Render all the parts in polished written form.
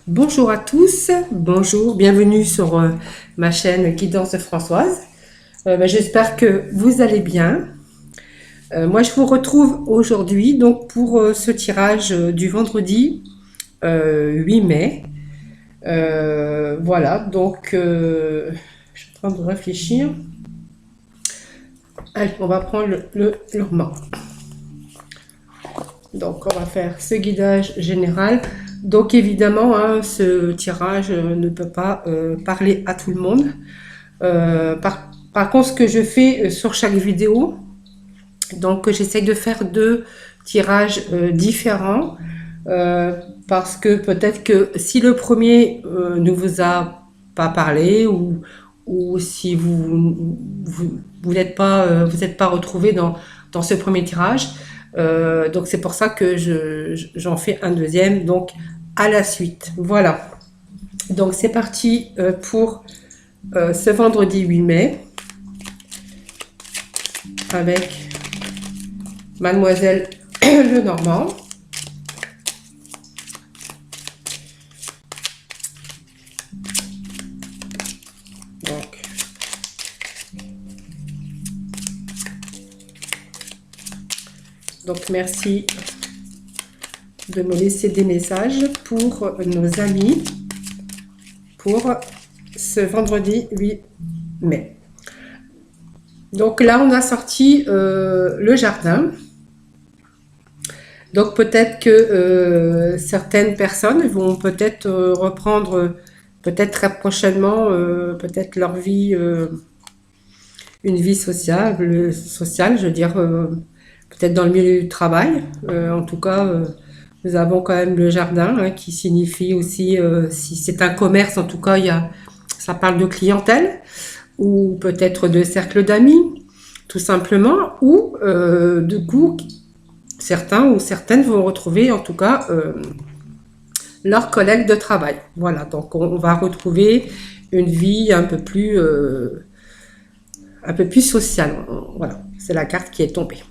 Bonjour à tous, bonjour, bienvenue sur ma chaîne Guidance de Françoise. J'espère que vous allez bien. Moi, je vous retrouve aujourd'hui donc pour ce tirage du vendredi 8 mai. Voilà, donc je suis en train de réfléchir. Allez, on va prendre le roman. Donc, on va faire ce guidage général. Donc, évidemment, hein, ce tirage ne peut pas parler à tout le monde. Par contre, ce que je fais sur chaque vidéo, donc j'essaie de faire deux tirages différents parce que peut-être que si le premier ne vous a pas parlé ou si vous n'êtes pas retrouvé dans ce premier tirage, donc c'est pour ça que j'en fais un deuxième donc à la suite. Voilà. Donc c'est parti pour ce vendredi 8 mai avec Mademoiselle Lenormand. Donc merci de me laisser des messages pour nos amis pour ce vendredi 8 mai. Donc là, on a sorti le jardin. Donc peut-être que certaines personnes vont peut-être reprendre peut-être très prochainement peut-être leur vie, une vie sociale, je veux dire peut-être dans le milieu du travail. En tout cas, nous avons quand même le jardin hein, qui signifie aussi, si c'est un commerce, en tout cas, ça parle de clientèle ou peut-être de cercle d'amis, tout simplement, ou du coup, certains ou certaines vont retrouver en tout cas leurs collègues de travail. Voilà, donc on va retrouver une vie un peu plus sociale. Voilà, c'est la carte qui est tombée.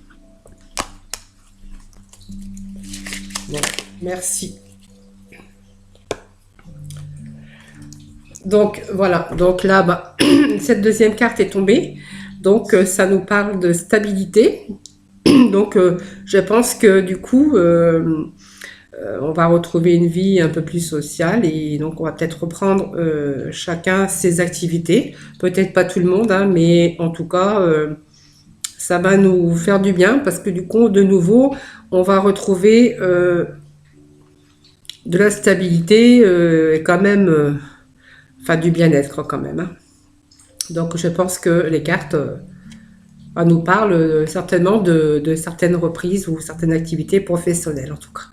Bon, merci. Donc voilà, donc là, cette deuxième carte est tombée. Donc ça nous parle de stabilité. Donc je pense que du coup, on va retrouver une vie un peu plus sociale et donc on va peut-être reprendre chacun ses activités. Peut-être pas tout le monde, hein, mais en tout cas, ça va nous faire du bien parce que du coup, de nouveau, on va retrouver de la stabilité et quand même, enfin du bien-être quand même. Hein. Donc je pense que les cartes nous parlent certainement de certaines reprises ou certaines activités professionnelles en tout cas.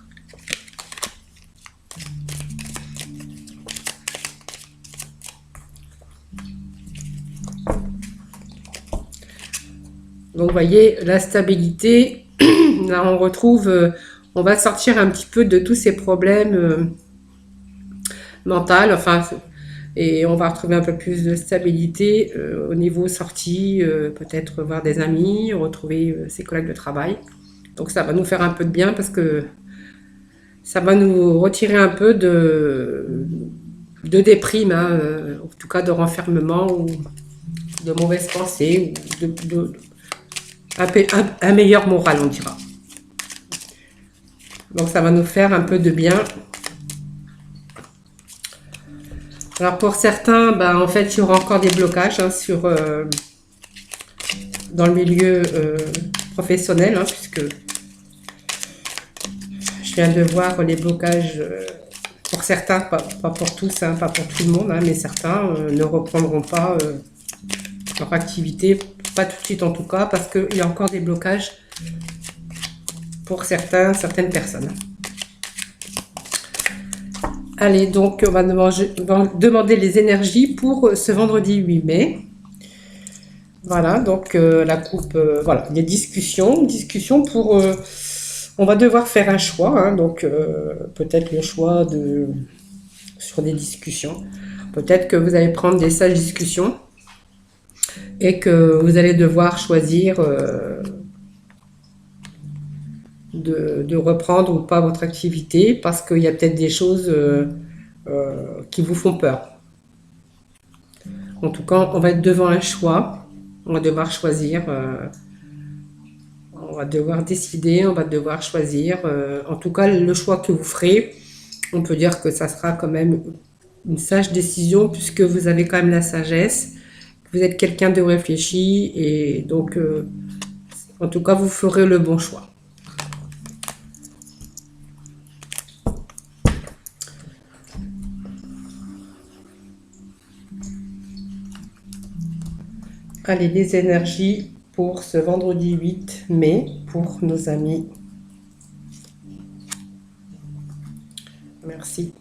Donc, vous voyez, la stabilité, là, on retrouve, on va sortir un petit peu de tous ces problèmes mentaux, enfin, et on va retrouver un peu plus de stabilité au niveau sortie, peut-être voir des amis, retrouver ses collègues de travail. Donc, ça va nous faire un peu de bien parce que ça va nous retirer un peu de déprime, hein, en tout cas de renfermement ou de mauvaises pensées ou un meilleur moral, on dira. Donc ça va nous faire un peu de bien. Alors pour certains, en fait, il y aura encore des blocages hein, dans le milieu professionnel, hein, puisque je viens de voir les blocages pour certains, pas pour tous, hein, pas pour tout le monde, hein, mais certains ne reprendront pas leur activité, pas tout de suite en tout cas, parce qu'il y a encore des blocages pour certaines personnes. Allez, donc on va demander les énergies pour ce vendredi 8 mai. Voilà, donc la coupe, voilà, les discussions pour... on va devoir faire un choix, hein, donc peut-être le choix sur des discussions. Peut-être que vous allez prendre des sages discussions et que vous allez devoir choisir de reprendre ou pas votre activité parce qu'il y a peut-être des choses qui vous font peur. En tout cas, on va être devant un choix, on va devoir choisir, on va devoir décider, on va devoir choisir. En tout cas, le choix que vous ferez, on peut dire que ça sera quand même une sage décision puisque vous avez quand même la sagesse, vous êtes quelqu'un de réfléchi et donc, en tout cas, vous ferez le bon choix. Allez, les énergies pour ce vendredi 8 mai pour nos amis. Merci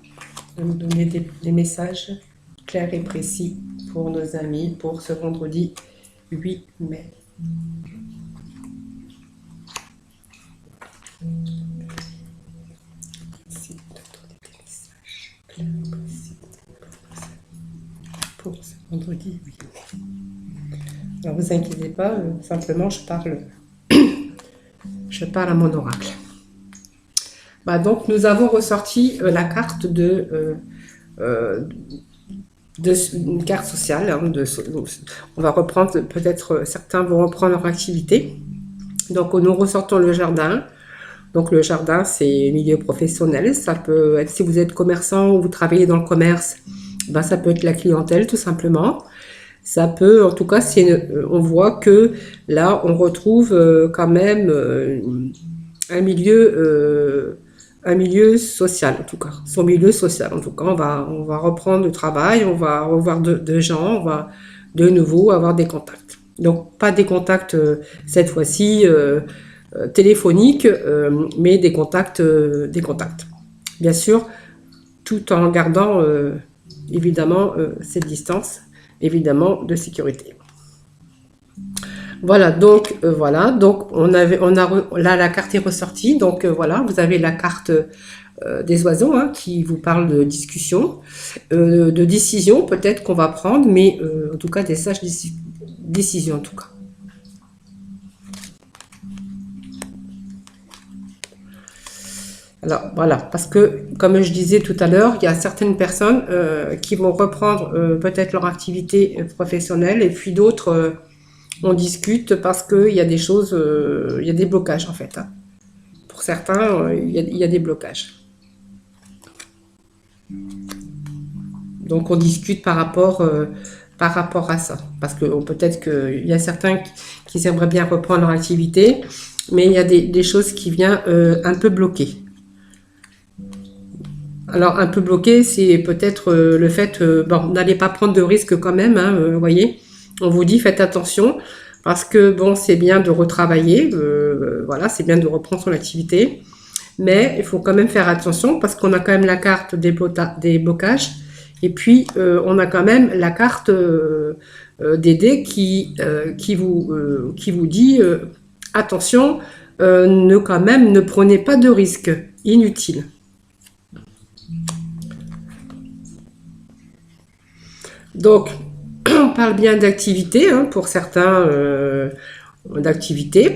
de nous donner des messages clairs et précis pour nos amis pour ce vendredi 8 mai. Merci de donner des messages clairs et précis pour ce vendredi 8 mai. Alors vous inquiétez pas, simplement je parle à mon oracle. Donc nous avons ressorti la carte une carte sociale. On va reprendre, peut-être certains vont reprendre leur activité. Donc nous ressortons le jardin. Donc le jardin, c'est milieu professionnel. Ça peut être, si vous êtes commerçant ou vous travaillez dans le commerce, ça peut être la clientèle tout simplement. Ça peut, en tout cas, on voit que là, on retrouve quand même un milieu social, en tout cas. Son milieu social, en tout cas. On va reprendre le travail, on va revoir de gens, on va de nouveau avoir des contacts. Donc, pas des contacts cette fois-ci téléphoniques, mais des contacts. Bien sûr, tout en gardant évidemment cette distance. Évidemment de sécurité. Voilà, donc là la carte est ressortie. Donc voilà, vous avez la carte des oiseaux qui vous parle de discussion, de décision peut-être qu'on va prendre, mais en tout cas des sages décisions en tout cas. Alors voilà, parce que comme je disais tout à l'heure, il y a certaines personnes qui vont reprendre peut-être leur activité professionnelle et puis d'autres, on discute parce qu'il y a des choses, il y a des blocages en fait. Pour certains, il y a des blocages. Donc on discute par rapport à ça. Parce que peut-être qu'il y a certains qui aimeraient bien reprendre leur activité, mais il y a des choses qui viennent un peu bloquer. Alors, un peu bloqué, c'est peut-être le fait, n'allez pas prendre de risques quand même, vous voyez. On vous dit, faites attention, parce que, c'est bien de retravailler, voilà, c'est bien de reprendre son activité, mais il faut quand même faire attention, parce qu'on a quand même la carte des blocages, et puis on a quand même la carte des dés qui vous dit, attention, ne prenez pas de risques inutiles. Donc, on parle bien d'activité pour certains, d'activité.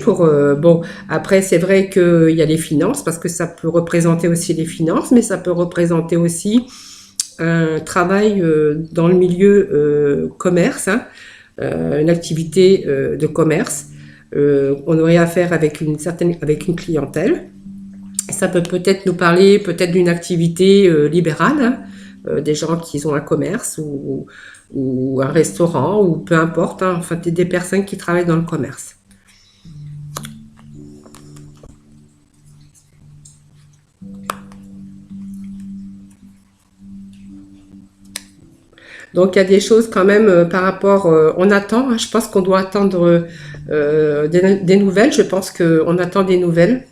Après, c'est vrai qu'il y a les finances, parce que ça peut représenter aussi les finances, mais ça peut représenter aussi un travail dans le milieu commerce, une activité de commerce. On aurait affaire avec une clientèle. Ça peut peut-être nous parler peut-être d'une activité libérale, des gens qui ont un commerce ou un restaurant ou peu importe, enfin des personnes qui travaillent dans le commerce. Donc il y a des choses quand même par rapport, on attend, je pense qu'on doit attendre des nouvelles, je pense qu'on attend des nouvelles.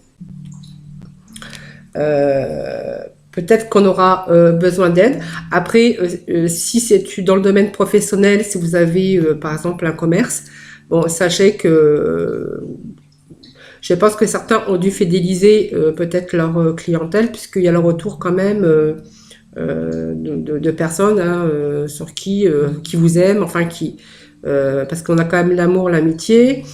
Peut-être qu'on aura besoin d'aide. Après, si c'est dans le domaine professionnel, si vous avez par exemple un commerce, sachez que je pense que certains ont dû fidéliser peut-être leur clientèle, puisqu'il y a le retour quand même de personnes sur qui vous aiment, enfin parce qu'on a quand même l'amour, l'amitié.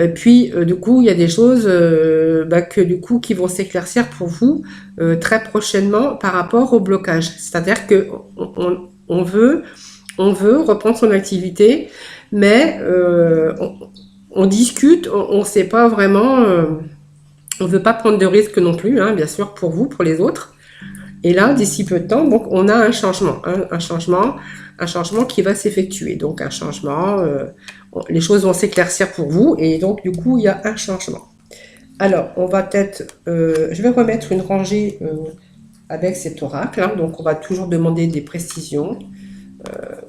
Et puis, du coup, il y a des choses que du coup qui vont s'éclaircir pour vous très prochainement par rapport au blocage. C'est-à-dire que on veut reprendre son activité, mais on discute, on ne sait pas vraiment, on ne veut pas prendre de risques non plus, hein, bien sûr, pour vous, pour les autres. Et là, d'ici peu de temps, donc on a un changement, hein, un changement qui va s'effectuer. Donc un changement, les choses vont s'éclaircir pour vous, et donc du coup, il y a un changement. Alors, on va peut-être, je vais remettre une rangée avec cet oracle, hein, donc on va toujours demander des précisions,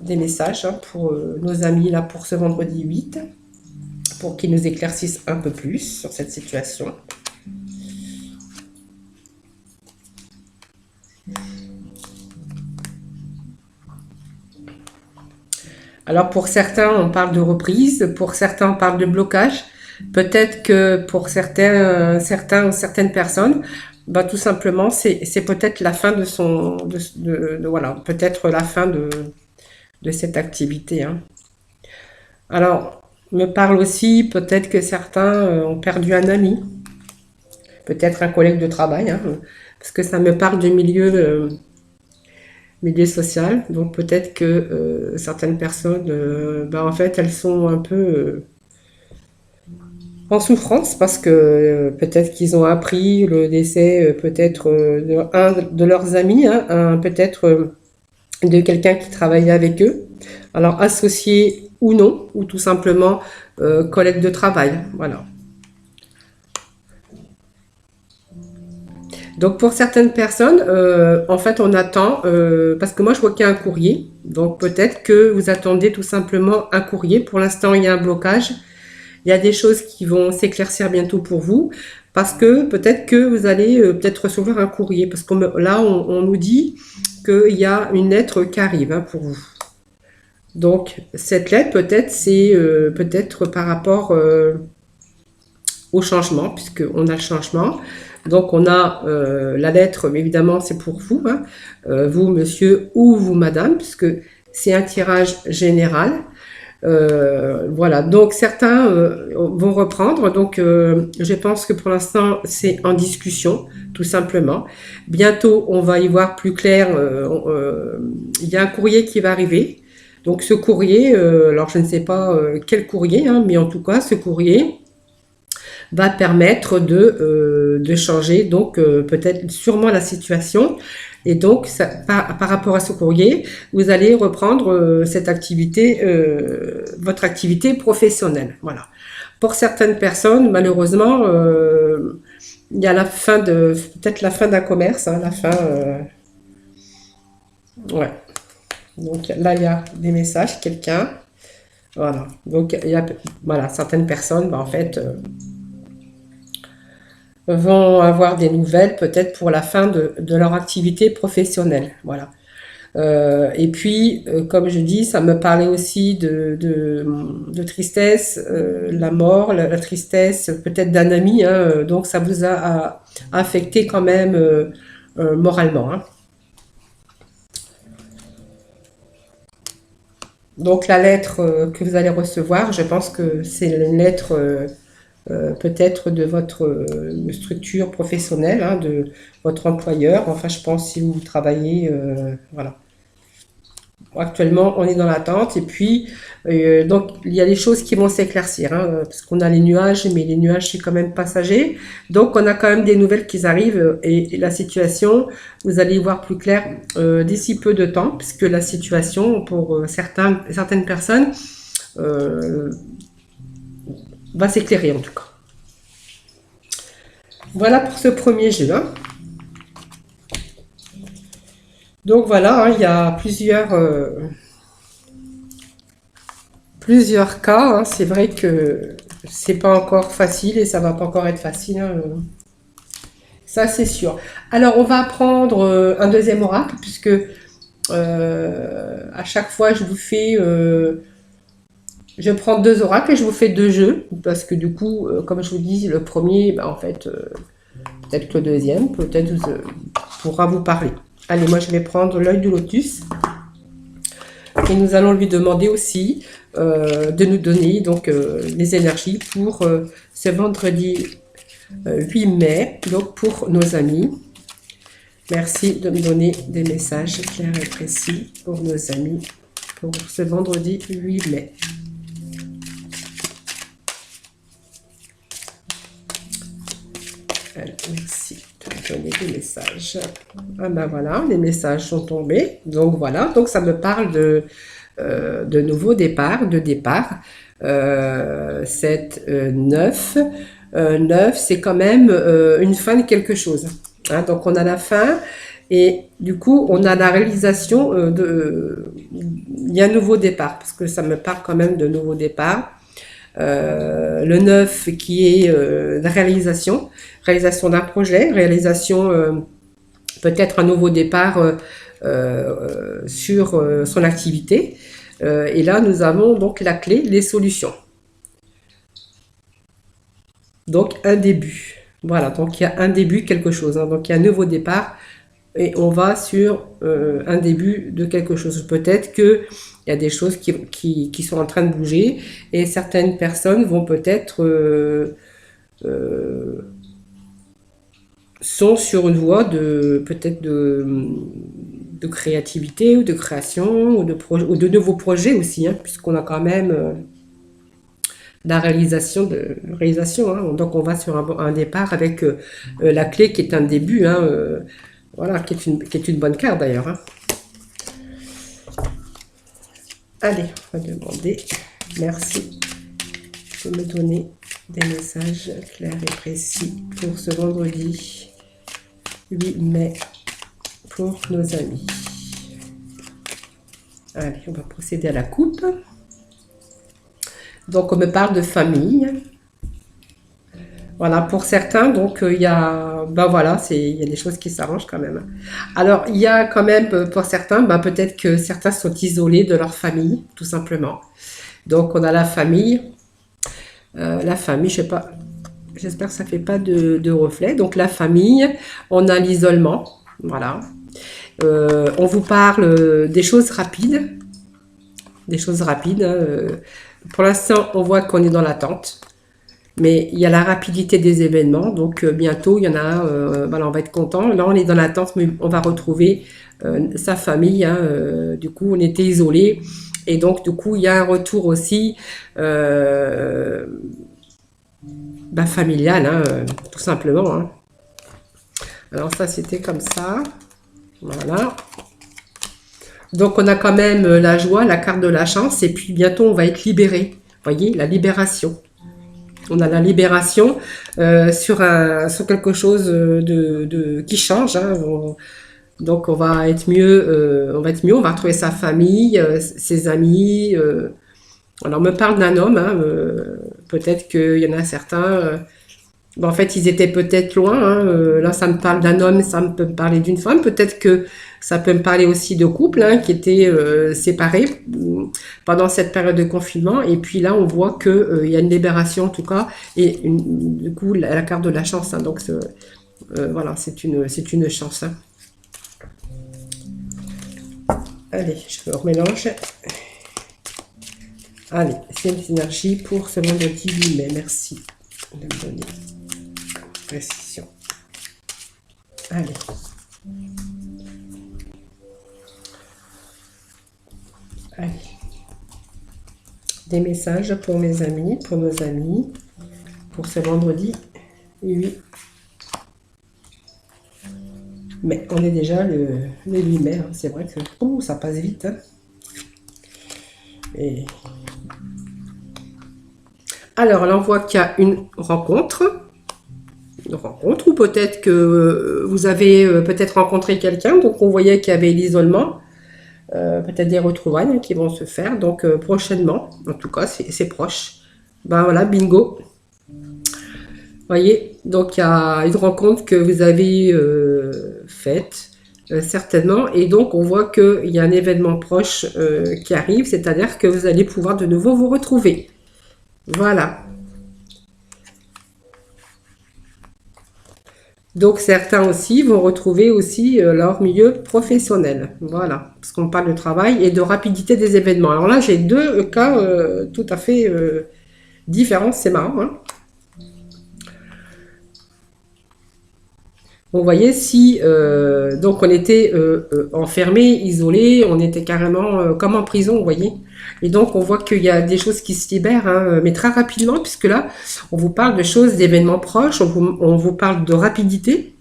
des messages hein, pour nos amis là pour ce vendredi 8, pour qu'ils nous éclaircissent un peu plus sur cette situation. Alors pour certains, on parle de reprise, pour certains, on parle de blocage. Peut-être que pour certains ou certaines personnes, bah, tout simplement, c'est peut-être la fin de son, voilà, peut-être la fin de cette activité, hein. Alors, me parle aussi, peut-être que certains ont perdu un ami, peut-être un collègue de travail, hein, parce que ça me parle du milieu social. Donc peut-être que certaines personnes, en fait, elles sont un peu en souffrance parce que peut-être qu'ils ont appris le décès peut-être de un de leurs amis, hein, peut-être de quelqu'un qui travaillait avec eux. Alors associé ou non, ou tout simplement collègue de travail. Voilà. Donc pour certaines personnes, en fait, on attend, parce que moi je vois qu'il y a un courrier, donc peut-être que vous attendez tout simplement un courrier. Pour l'instant, il y a un blocage. Il y a des choses qui vont s'éclaircir bientôt pour vous, parce que peut-être que vous allez peut-être recevoir un courrier, parce que là, on nous dit qu'il y a une lettre qui arrive hein, pour vous. Donc cette lettre, peut-être, c'est peut-être par rapport au changement, puisqu'on a le changement. Donc on a la lettre, mais évidemment c'est pour vous, hein, vous monsieur ou vous madame, puisque c'est un tirage général. Voilà, donc certains vont reprendre, donc je pense que pour l'instant c'est en discussion, tout simplement. Bientôt on va y voir plus clair, il y a un courrier qui va arriver. Donc ce courrier, alors je ne sais pas quel courrier, hein, mais en tout cas ce courrier va permettre de changer donc peut-être sûrement la situation. Et donc ça, par rapport à ce courrier, vous allez reprendre cette activité, votre activité professionnelle. Voilà. Pour certaines personnes, malheureusement, il y a la fin de peut-être la fin d'un commerce, hein, la fin. Ouais. Donc là, il y a des messages, quelqu'un. Voilà. Donc il y a voilà certaines personnes, en fait. Vont avoir des nouvelles peut-être pour la fin de leur activité professionnelle. Voilà. Et puis, comme je dis, ça me parlait aussi de tristesse, la mort, la tristesse peut-être d'un ami, hein, donc ça vous a affecté quand même moralement, hein. Donc la lettre que vous allez recevoir, je pense que c'est une lettre peut-être de votre structure professionnelle, hein, de votre employeur. Enfin, je pense si vous travaillez, voilà. Actuellement, on est dans l'attente et puis donc il y a des choses qui vont s'éclaircir, hein, parce qu'on a les nuages, mais les nuages c'est quand même passager. Donc on a quand même des nouvelles qui arrivent et la situation, vous allez y voir plus clair d'ici peu de temps, puisque la situation pour certaines personnes va s'éclairer en tout cas. Voilà pour ce premier jeu, hein. Donc voilà, hein, il y a plusieurs cas, hein. C'est vrai que c'est pas encore facile et ça va pas encore être facile, hein. Ça c'est sûr. Alors on va prendre un deuxième oracle puisque à chaque fois je vous fais je prends deux oracles et je vous fais deux jeux, parce que du coup, comme je vous dis, le premier, en fait, peut-être que le deuxième, peut-être pourra vous parler. Allez, moi je vais prendre l'œil du lotus. Et nous allons lui demander aussi de nous donner donc les énergies pour ce vendredi 8 mai, donc pour nos amis. Merci de me donner des messages clairs et précis pour nos amis pour ce vendredi 8 mai. Alors, merci de me donner des messages. Ah ben voilà, les messages sont tombés. Donc voilà, donc ça me parle de nouveau départ, de départ. 7, 9. 9, c'est quand même une fin de quelque chose. Hein, donc on a la fin et du coup on a la réalisation il y a un nouveau départ parce que ça me parle quand même de nouveau départ. Le 9 qui est la réalisation d'un projet, réalisation peut-être un nouveau départ sur son activité. Et là nous avons donc la clé, les solutions. Donc un début. Voilà, donc il y a un début, quelque chose. Hein, donc il y a un nouveau départ et on va sur un début de quelque chose. Peut-être qu'il y a des choses qui sont en train de bouger et certaines personnes vont peut-être sont sur une voie peut-être de créativité ou de création ou de nouveaux projets aussi, hein, puisqu'on a quand même la réalisation. Hein. Donc on va sur un départ avec la clé qui est un début, hein, voilà, qui est une bonne carte d'ailleurs. Hein. Allez, on va demander. Merci de me donner des messages clairs et précis pour ce vendredi 8 mai pour nos amis. Allez, on va procéder à la coupe. Donc on me parle de famille. Voilà, pour certains, donc il y a, ben voilà, il y a des choses qui s'arrangent quand même. Alors il y a quand même pour certains, ben peut-être que certains sont isolés de leur famille, tout simplement. Donc on a la famille, je sais pas, j'espère que ça fait pas de reflet. Donc la famille, on a l'isolement, voilà. On vous parle des choses rapides, hein, pour l'instant, on voit qu'on est dans l'attente. Mais il y a la rapidité des événements, donc bientôt il y en a, voilà, on va être content. Là on est dans l'attente, mais on va retrouver sa famille, hein, du coup on était isolés, et donc du coup il y a un retour aussi familial, hein, tout simplement. Hein. Alors ça c'était comme ça, voilà. Donc on a quand même la joie, la carte de la chance, et puis bientôt on va être libéré, voyez, la libération. On a la libération sur quelque chose qui change. Hein. Donc on va être mieux, on va retrouver sa famille, ses amis. Alors on me parle d'un homme, hein, peut-être qu'il y en a certains. En fait, ils étaient peut-être loin. Hein, là, ça me parle d'un homme, ça peut me parler d'une femme. Peut-être que ça peut me parler aussi de couples, hein, qui étaient séparés pendant cette période de confinement. Et puis là, on voit qu'il y a une libération en tout cas. Et du coup, la carte de la chance. Hein, donc voilà, c'est une chance. Hein. Allez, je remélange. Allez, c'est une énergie pour ce vendredi 8 mai. Merci de me donner précision. Allez. Allez. Des messages pour mes amis, pour nos amis, pour ce vendredi 8 mai. On est déjà le 8 mai, hein. C'est vrai que ça passe vite. Hein. Et... Alors, là, on voit qu'il y a une rencontre ou peut-être que vous avez peut-être rencontré quelqu'un, donc on voyait qu'il y avait l'isolement, peut-être des retrouvailles qui vont se faire, donc prochainement, en tout cas c'est proche. Ben voilà, bingo. Voyez, donc il y a une rencontre que vous avez faite, certainement, et donc on voit qu'il y a un événement proche qui arrive, c'est-à-dire que vous allez pouvoir de nouveau vous retrouver. Voilà. Donc certains aussi vont retrouver aussi leur milieu professionnel. Voilà, parce qu'on parle de travail et de rapidité des événements. Alors là, j'ai deux cas tout à fait différents, c'est marrant, hein. Vous voyez, si donc on était enfermé, isolé, on était carrément comme en prison, vous voyez. Et donc on voit qu'il y a des choses qui se libèrent, hein, mais très rapidement, puisque là, on vous parle de choses, d'événements proches, on vous parle de rapidité.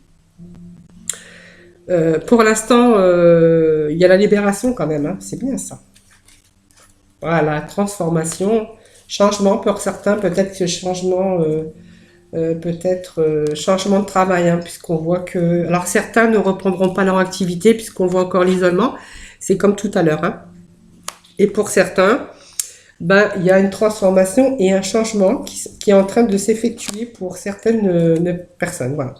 Pour l'instant, il y a la libération quand même, hein, c'est bien ça. Voilà, transformation, changement pour certains, peut-être que changement, peut-être changement de travail, hein, puisqu'on voit que... Alors certains ne reprendront pas leur activité puisqu'on voit encore l'isolement, c'est comme tout à l'heure, hein. Et pour certains, ben, il y a une transformation et un changement qui est en train de s'effectuer pour certaines personnes, voilà.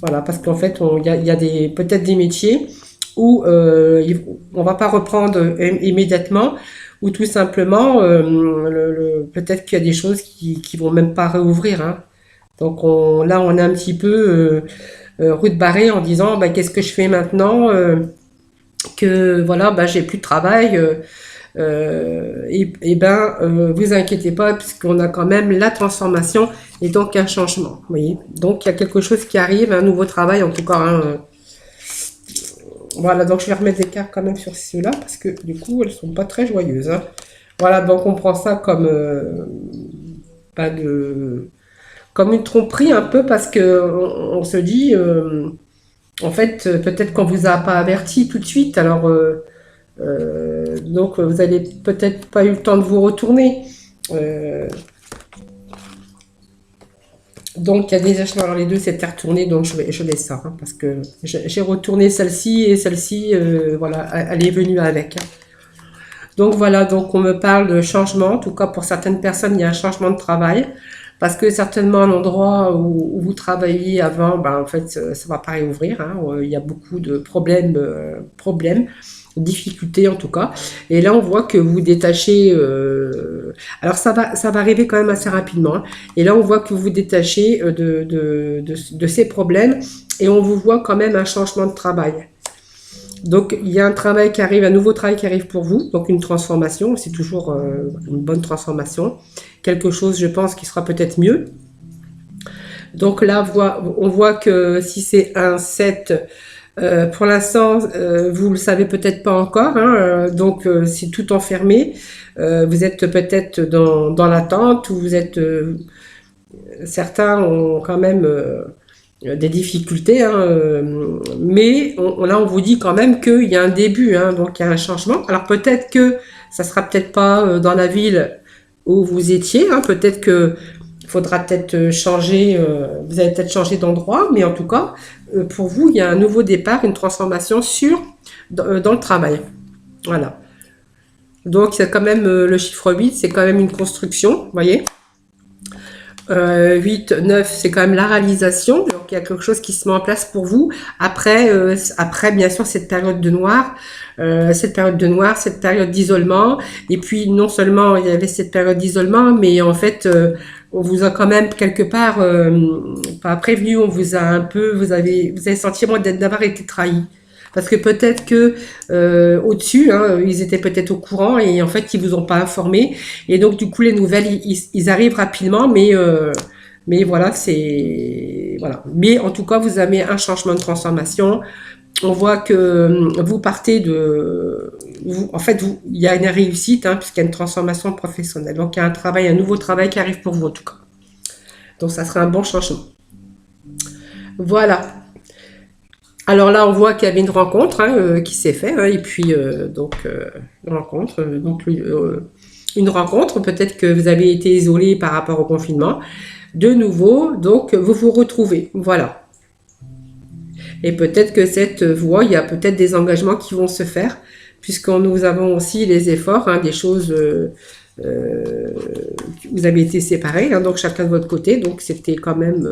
Voilà, parce qu'en fait, il y a des, peut-être des métiers où on va pas reprendre immédiatement, ou tout simplement, peut-être qu'il y a des choses qui vont même pas réouvrir, hein. Donc là, on est un petit peu rue de barrée en disant, bah, qu'est-ce que je fais maintenant que voilà, bah, j'ai plus de travail. Et ben, vous inquiétez pas, puisqu'on a quand même la transformation et donc un changement. Vous voyez, donc il y a quelque chose qui arrive, un nouveau travail en tout cas, hein. Voilà, donc je vais remettre des cartes quand même sur ceux-là parce que du coup, elles sont pas très joyeuses, hein. Voilà, donc on prend ça comme pas de comme une tromperie un peu parce que on se dit en fait peut-être qu'on vous a pas averti tout de suite alors donc vous avez peut-être pas eu le temps de vous retourner. Euh, donc il y a des achats, alors les deux s'étaient retournés donc je laisse ça, hein, parce que j'ai retourné celle-ci et celle-ci voilà elle est venue avec, hein. Donc voilà, donc on me parle de changement, en tout cas pour certaines personnes il y a un changement de travail. Parce que certainement l'endroit où vous travailliez avant, ben, en fait, ça va pas réouvrir, hein. Il y a beaucoup de problèmes, difficultés en tout cas. Et là, on voit que vous détachez. Alors ça va arriver quand même assez rapidement, hein. Et là, on voit que vous vous détachez de ces problèmes et on vous voit quand même un changement de travail. Donc, il y a un travail qui arrive, un nouveau travail qui arrive pour vous, donc une transformation, c'est toujours une bonne transformation. Quelque chose, je pense, qui sera peut-être mieux. Donc là, on voit que si c'est un 7, pour l'instant, vous le savez peut-être pas encore, hein, donc c'est tout enfermé. Vous êtes peut-être dans l'attente, ou vous êtes... certains ont quand même... des difficultés, hein, mais là on vous dit quand même qu'il y a un début, hein, donc il y a un changement. Alors peut-être que ça sera peut-être pas dans la ville où vous étiez, hein, peut-être que il faudra peut-être changer, vous allez peut-être changer d'endroit, mais en tout cas pour vous il y a un nouveau départ, une transformation dans le travail. Voilà. Donc c'est quand même le chiffre 8, c'est quand même une construction, vous voyez. 8, 9, c'est quand même la réalisation. Donc, il y a quelque chose qui se met en place pour vous. Après bien sûr, cette période de noir, cette période d'isolement. Et puis, non seulement il y avait cette période d'isolement, mais en fait, on vous a quand même quelque part, pas prévenu, on vous a un peu, vous avez senti moins d'avoir été trahi. Parce que peut-être que au-dessus, hein, ils étaient peut-être au courant et en fait ils vous ont pas informé. Et donc du coup les nouvelles ils arrivent rapidement, mais voilà c'est voilà. Mais en tout cas vous avez un changement de transformation. On voit que vous partez en fait il y a une réussite, hein, puisqu'il y a une transformation professionnelle. Donc il y a un nouveau travail qui arrive pour vous en tout cas. Donc ça sera un bon changement. Voilà. Alors là, on voit qu'il y avait une rencontre, hein, qui s'est faite, hein, et puis une rencontre, une rencontre. Peut-être que vous avez été isolé par rapport au confinement. De nouveau, donc vous vous retrouvez, voilà. Et peut-être que cette voie, il y a peut-être des engagements qui vont se faire, puisque nous avons aussi les efforts, hein, des choses. Euh, vous avez été séparés, hein, donc chacun de votre côté, donc c'était quand même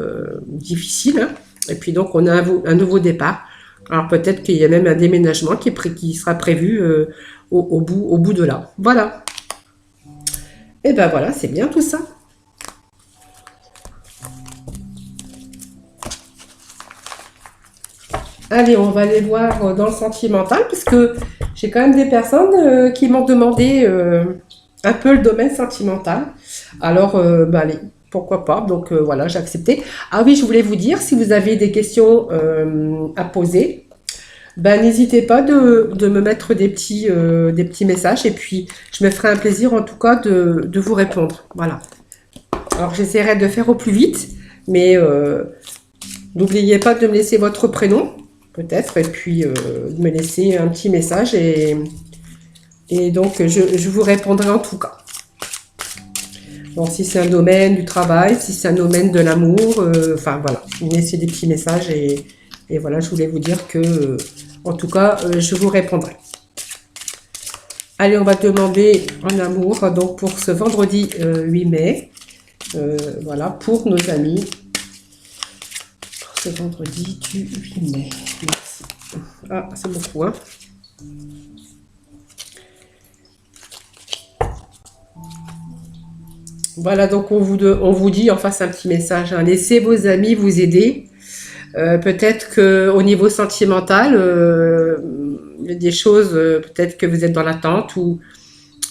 difficile, hein. Et puis donc on a un nouveau départ. Alors peut-être qu'il y a même un déménagement qui sera prévu au bout de là. Voilà. Et ben voilà, c'est bien tout ça. Allez, on va aller voir dans le sentimental, parce que j'ai quand même des personnes qui m'ont demandé un peu le domaine sentimental. Alors, bah, allez, pourquoi pas. Donc voilà, j'ai accepté. Ah oui, je voulais vous dire, si vous avez des questions à poser, ben, n'hésitez pas de me mettre des petits messages et puis je me ferai un plaisir en tout cas de vous répondre. Voilà. Alors j'essaierai de faire au plus vite, mais n'oubliez pas de me laisser votre prénom, peut-être, et puis de me laisser un petit message et donc je vous répondrai en tout cas. Bon, si c'est un domaine du travail, si c'est un domaine de l'amour, enfin voilà, vous me laissez des petits messages et voilà, je voulais vous dire que en tout cas, je vous répondrai. Allez, on va demander en amour, donc pour ce vendredi 8 mai, voilà, pour nos amis, pour ce vendredi du 8 mai. Merci. Ah, c'est beaucoup, hein. Voilà, donc on vous dit, enfin c'est un petit message, hein, laissez vos amis vous aider. Peut-être que au niveau sentimental, il y a des choses, peut-être que vous êtes dans l'attente ou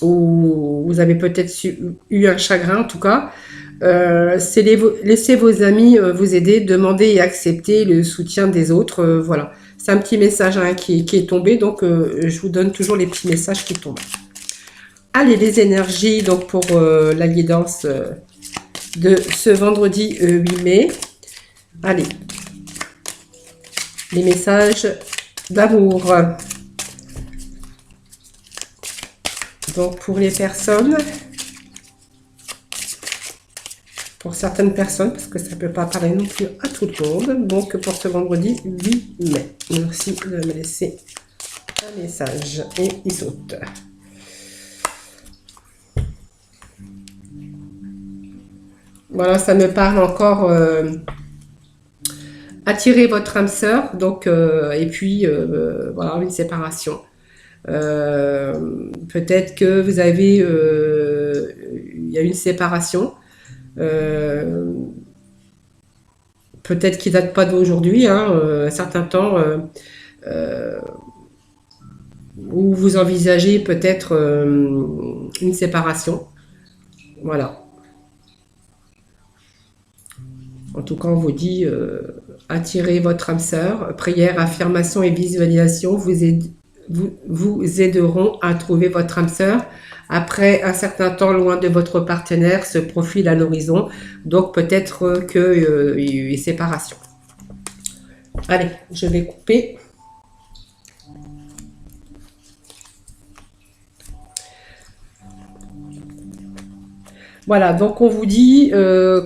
vous avez peut-être eu un chagrin en tout cas. Laissez vos amis vous aider, demander et accepter le soutien des autres. Voilà, c'est un petit message hein, qui est tombé, donc je vous donne toujours les petits messages qui tombent. Allez, les énergies donc pour la guidance de ce vendredi 8 mai. Allez, les messages d'amour. Donc pour les personnes, pour certaines personnes, parce que ça ne peut pas parler non plus à tout le monde, donc pour ce vendredi 8 mai. Merci de me laisser un message et il saute. Voilà, ça me parle encore attirer votre âme sœur, donc et puis voilà une séparation. Peut-être que vous avez il y a une séparation. Peut-être qu'il date pas d'aujourd'hui, hein, un certain temps où vous envisagez peut-être une séparation. Voilà. En tout cas, on vous dit attirez votre âme sœur. Prière, affirmation et visualisation vous aideront à trouver votre âme sœur. Après un certain temps loin de votre partenaire, se profile à l'horizon. Donc peut-être qu'il y a eu une séparation. Allez, je vais couper. Voilà, donc on vous dit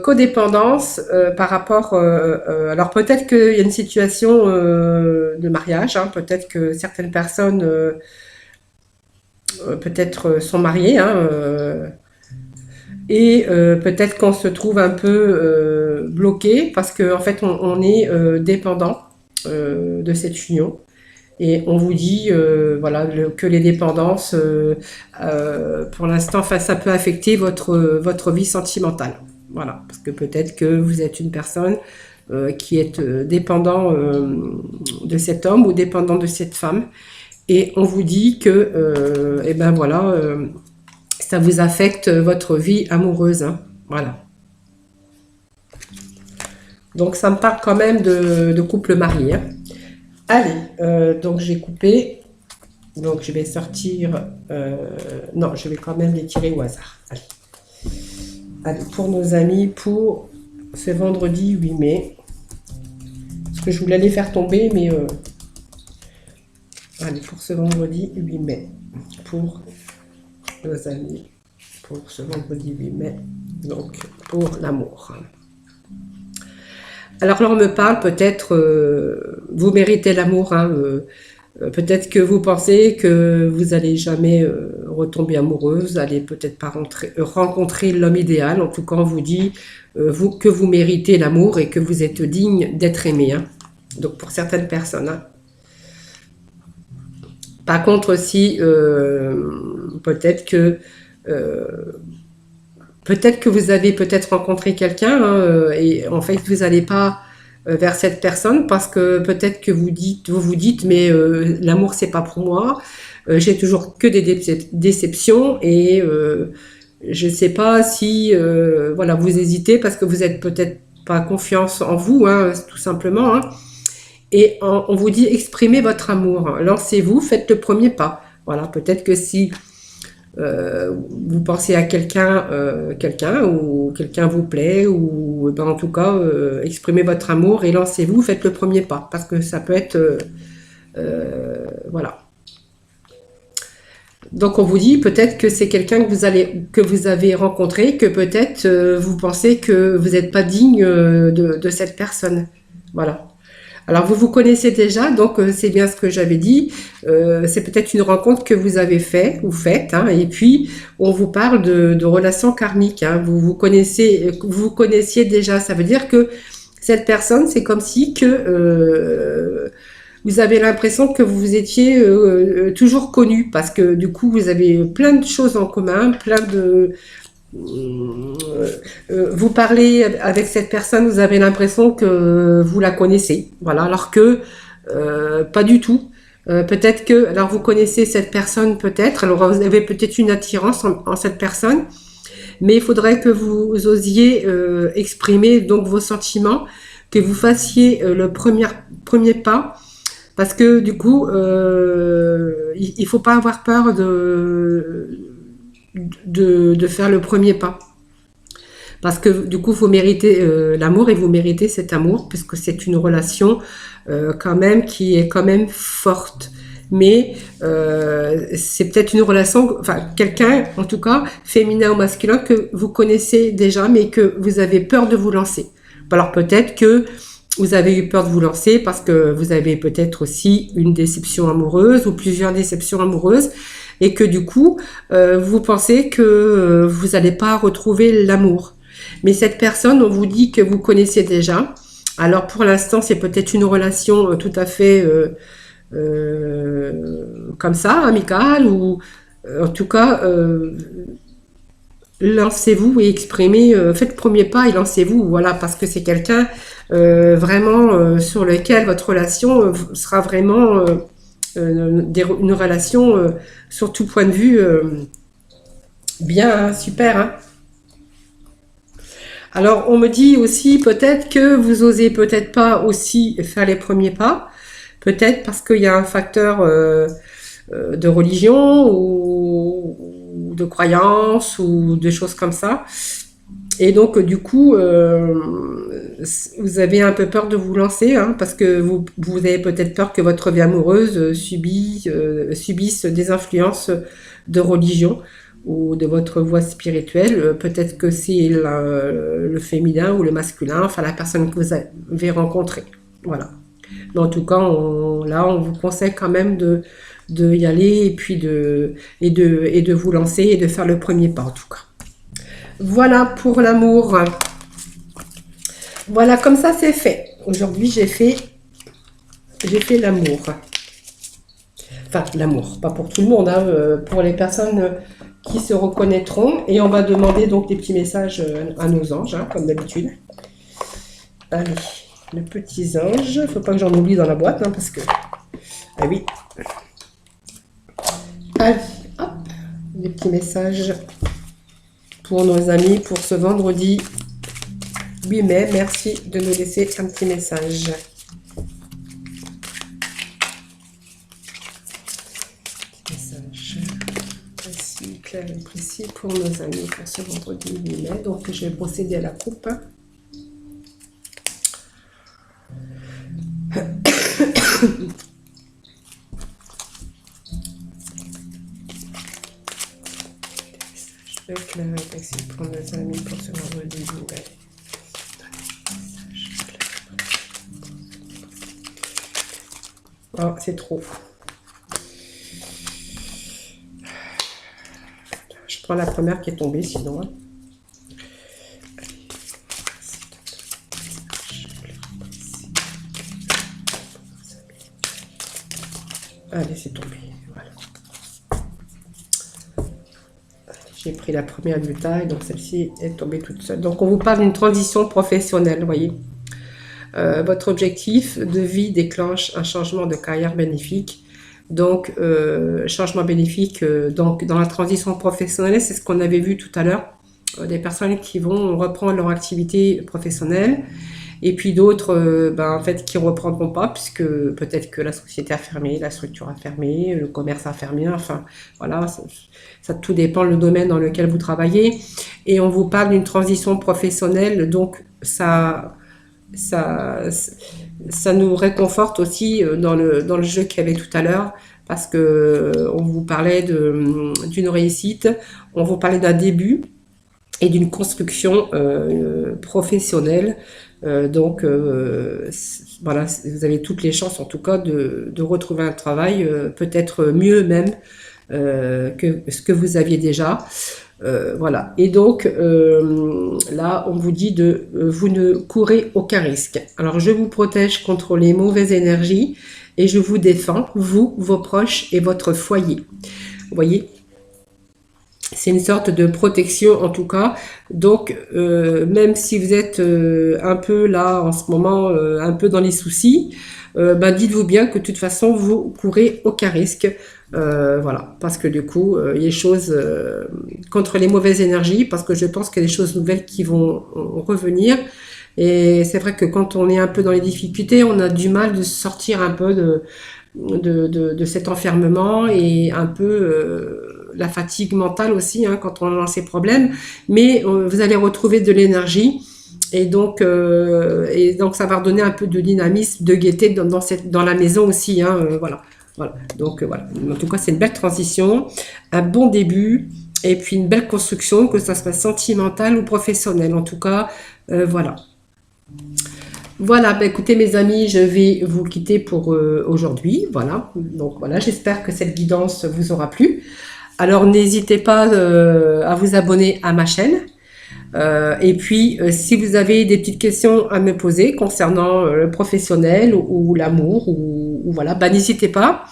codépendance par rapport... alors peut-être qu'il y a une situation de mariage, hein, peut-être que certaines personnes peut-être sont mariées, hein, et peut-être qu'on se trouve un peu bloqué parce qu'en en fait on est dépendant de cette union. Et on vous dit voilà, que les dépendances, pour l'instant, enfin, ça peut affecter votre vie sentimentale. Voilà, parce que peut-être que vous êtes une personne qui est dépendant de cet homme ou dépendant de cette femme. Et on vous dit que, eh ben voilà, ça vous affecte votre vie amoureuse. Hein. Voilà. Donc ça me parle quand même de couple marié. Hein. Allez, donc j'ai coupé. Donc je vais sortir. Non, je vais quand même les tirer au hasard. Allez. Allez, pour nos amis, pour ce vendredi 8 mai. Parce que je voulais les faire tomber, mais. Allez, pour ce vendredi 8 mai. Pour nos amis. Pour ce vendredi 8 mai. Donc, pour l'amour. Alors là, on me parle peut-être, vous méritez l'amour, hein, peut-être que vous pensez que vous allez jamais retomber amoureuse, vous allez peut-être pas rencontrer l'homme idéal. En tout cas, on vous dit que vous méritez l'amour et que vous êtes digne d'être aimé. Hein. Donc pour certaines personnes. Hein. Par contre, aussi, peut-être que vous avez peut-être rencontré quelqu'un hein, et en fait vous n'allez pas vers cette personne parce que peut-être que vous vous dites, mais l'amour c'est pas pour moi. J'ai toujours que des déceptions et je ne sais pas si voilà, vous hésitez parce que vous êtes peut-être pas confiance en vous, hein, tout simplement. Hein. Et on vous dit exprimez votre amour, lancez-vous, faites le premier pas. Voilà, peut-être que si vous pensez à quelqu'un ou quelqu'un vous plaît ou ben, en tout cas exprimez votre amour et lancez-vous, faites le premier pas parce que ça peut être voilà. Donc on vous dit peut-être que c'est quelqu'un que vous avez rencontré, que peut-être vous pensez que vous n'êtes pas digne de cette personne. Voilà. Alors vous vous connaissez déjà, donc c'est bien ce que j'avais dit. C'est peut-être une rencontre que vous avez fait ou faites, hein, et puis on vous parle de relations karmiques. Hein. Vous vous connaissiez déjà. Ça veut dire que cette personne, c'est comme si que vous avez l'impression que vous étiez toujours connu parce que du coup vous avez plein de choses en commun, plein de vous parlez avec cette personne, vous avez l'impression que vous la connaissez, voilà, alors que pas du tout. Peut-être que, alors vous connaissez cette personne peut-être, alors vous avez peut-être une attirance en cette personne, mais il faudrait que vous osiez exprimer donc vos sentiments, que vous fassiez le premier pas, parce que du coup, il faut pas avoir peur de faire le premier pas. Parce que du coup, vous méritez l'amour et vous méritez cet amour, puisque c'est une relation quand même qui est quand même forte. Mais c'est peut-être une relation, enfin quelqu'un en tout cas, féminin ou masculin, que vous connaissez déjà, mais que vous avez peur de vous lancer. Alors peut-être que vous avez eu peur de vous lancer parce que vous avez peut-être aussi une déception amoureuse ou plusieurs déceptions amoureuses et que du coup, vous pensez que vous n'allez pas retrouver l'amour. Mais cette personne, on vous dit que vous connaissez déjà. Alors pour l'instant, c'est peut-être une relation tout à fait comme ça, amicale, ou en tout cas, lancez-vous et exprimez, faites le premier pas et lancez-vous, voilà, parce que c'est quelqu'un vraiment sur lequel votre relation sera vraiment une relation sur tout point de vue bien, hein, super. Hein. Alors on me dit aussi peut-être que vous osez peut-être pas aussi faire les premiers pas, peut-être parce qu'il y a un facteur de religion ou de croyance ou de choses comme ça. Et donc, du coup, vous avez un peu peur de vous lancer, hein, parce que vous avez peut-être peur que votre vie amoureuse subisse des influences de religion ou de votre voie spirituelle. Peut-être que c'est le féminin ou le masculin, enfin la personne que vous avez rencontrée. Voilà. Mais en tout cas, là, on vous conseille quand même de y aller et puis et de vous lancer et de faire le premier pas, en tout cas. Voilà pour l'amour. Voilà, comme ça c'est fait. Aujourd'hui, j'ai fait l'amour. Enfin, l'amour, pas pour tout le monde, hein, pour les personnes qui se reconnaîtront. Et on va demander donc des petits messages à nos anges, hein, comme d'habitude. Allez, les petits anges. Il ne faut pas que j'en oublie dans la boîte, hein, parce que... Ah oui. Allez, hop, des petits messages pour nos amis pour ce vendredi 8 mai. Merci de nous laisser un petit message. Message précis, clair et précis pour nos amis pour ce vendredi 8 mai. Donc je vais procéder à la coupe. Clair et précis pour nos amis pour ce vendredi 8 mai. Oh, c'est trop. Je prends la première qui est tombée, sinon. Hein. Allez, c'est tombé. Voilà. J'ai pris la première du taille, donc celle-ci est tombée toute seule. Donc, on vous parle d'une transition professionnelle, vous voyez. Votre objectif de vie déclenche un changement de carrière bénéfique. Donc, changement bénéfique donc dans la transition professionnelle, c'est ce qu'on avait vu tout à l'heure. Des personnes qui vont reprendre leur activité professionnelle et puis d'autres en fait, qui ne reprendront pas puisque peut-être que la société a fermé, la structure a fermé, le commerce a fermé, enfin voilà, ça tout dépend le domaine dans lequel vous travaillez. Et on vous parle d'une transition professionnelle, donc ça, ça nous réconforte aussi dans le jeu qu'il y avait tout à l'heure, parce que on vous parlait d'une réussite, on vous parlait d'un début et d'une construction professionnelle. Voilà, vous avez toutes les chances en tout cas de retrouver un travail peut-être mieux même que ce que vous aviez déjà. Voilà. Et donc là, on vous dit vous ne courez aucun risque. Alors, je vous protège contre les mauvaises énergies et je vous défends, vous, vos proches et votre foyer. Vous voyez, c'est une sorte de protection en tout cas. Donc, même si vous êtes un peu là en ce moment, un peu dans les soucis, dites-vous bien que de toute façon, vous courez aucun risque. Voilà, parce que du coup, il y a des choses contre les mauvaises énergies, parce que je pense qu'il y a des choses nouvelles qui vont revenir. Et c'est vrai que quand on est un peu dans les difficultés, on a du mal de sortir un peu de cet enfermement et un peu la fatigue mentale aussi hein, quand on a ces problèmes. Mais vous allez retrouver de l'énergie. Et donc ça va redonner un peu de dynamisme, de gaieté dans la maison aussi. Hein, voilà. Voilà. Donc voilà. En tout cas, c'est une belle transition, un bon début et puis une belle construction, que ça soit sentimentale ou professionnelle. En tout cas, voilà. Voilà, écoutez mes amis, je vais vous quitter pour aujourd'hui. Voilà. Donc voilà, j'espère que cette guidance vous aura plu. Alors n'hésitez pas à vous abonner à ma chaîne. Et puis, si vous avez des petites questions à me poser concernant le professionnel ou l'amour, ou voilà, n'hésitez pas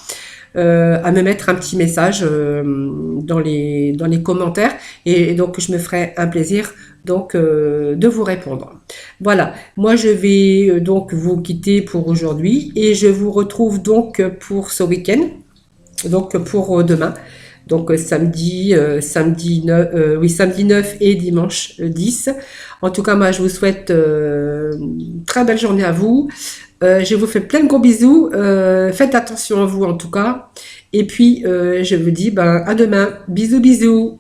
à me mettre un petit message dans les commentaires. Et donc, je me ferai un plaisir donc de vous répondre. Voilà, moi je vais donc vous quitter pour aujourd'hui et je vous retrouve donc pour ce week-end, donc pour demain. Donc samedi 9 et dimanche 10. En tout cas, moi, je vous souhaite une très belle journée à vous. Je vous fais plein de gros bisous. Faites attention à vous, en tout cas. Et puis, je vous dis à demain. Bisous, bisous.